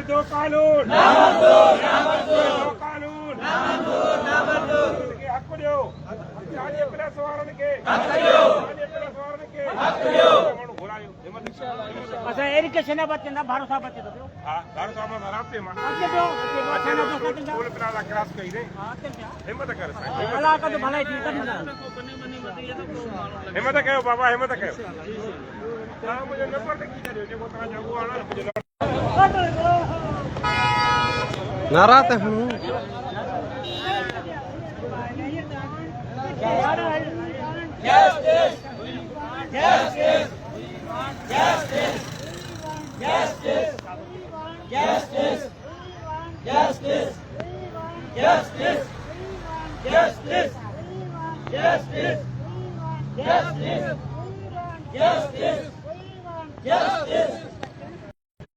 दो कानून दो कानून हक्क दो स्थानीय प्रेस वारन के अच्छा एरिकेशन बच्चे ना भरोसा बच्चे तो हां भरोसा में रास्ते में बच्चे तो टोल प्लाजा क्रॉस कई ने हिम्मत कर अल्लाह का तो भलाई थी करना हिम्मत कयो बाबा हिम्मत कयो हां मुझे नंबर लिखी दे जो तरा जगो आना मुझे नाराज हूं Justice!